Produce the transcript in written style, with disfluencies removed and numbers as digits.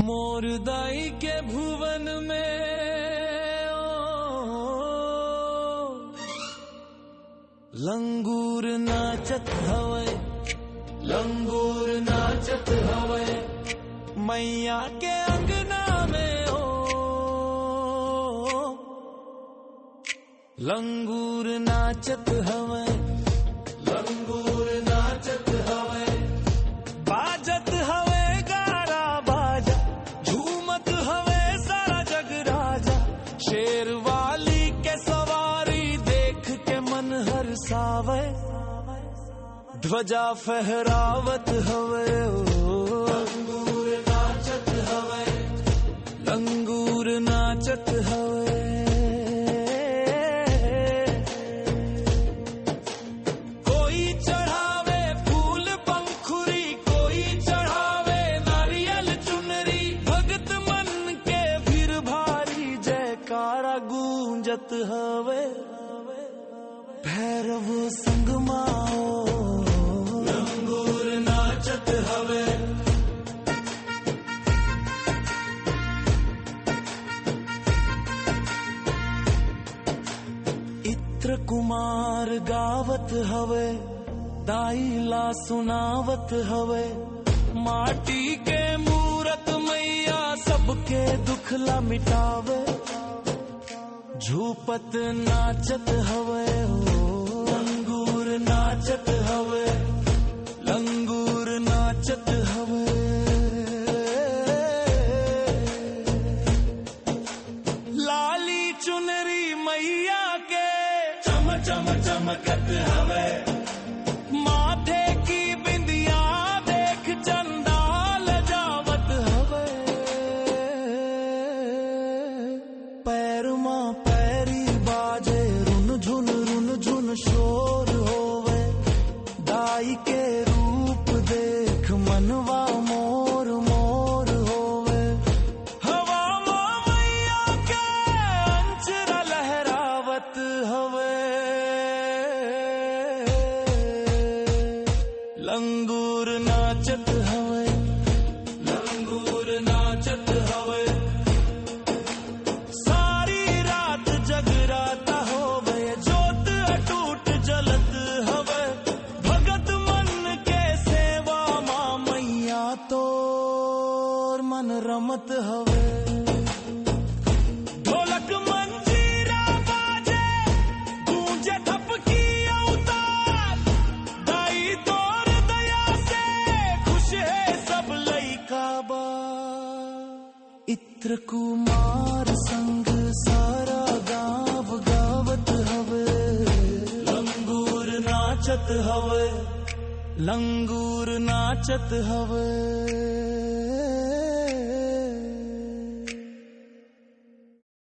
मोर दाई के भुवन में लंगूर नाचत हवे, लंगूर नाचत हवे मैया के अंगना में लंगूर नाचत हवे, लंगूर नाचत हवे बाजत हवे गारा बाजा, झूमत हवे सारा जग राजा। शेर वाली के सवारी देख के मन हर्षावे, ध्वजा फहरावत हवे लंगूर नाचत हवे, लंगूर नाचत हवे। कोई चढ़ावे फूल पंखुरी, कोई चढ़ावे नारियल चुनरी, भगत मन के भीड़ भारी जयकारा गूंजत हवे। भैरव संग माओ लंगूर नाचत हवे, इत्र कुमार गावत हवे, दाईला सुनावत हवे। माटी के मूरत मैया सबके दुखला मिटावे, झूपत नाचत हवे लंगूर नाचत हवे, लंगूर नाचत हवे। लाली चुनरी मैया के चम चम चमकत हवे, माथे की बिंदिया देख चंदाल जावत हवे। पैर मां पैरी बाजे रुन झुन शोर होवे, दाई के रूप देख मनवा मोर मोर होवे। हवा मां मैया के अंचरा लहरावत हवे, लंगूर नाचत हवे, लंगूर नाचत हवे। सारी रात जगराता होवे, जोत अटूट जलत हवे। भगत मन के सेवा मां मैया तोर मन रमत हवे। ढोलक मंजीरा बाजे गूंजे थपकी अवतार, दाई तोर दया से खुश है सब लइका बा। इत्र कुमार संग सारा गाँव गावत हवे, लंगूर नाचत हवे, लंगूर नाचत हवे।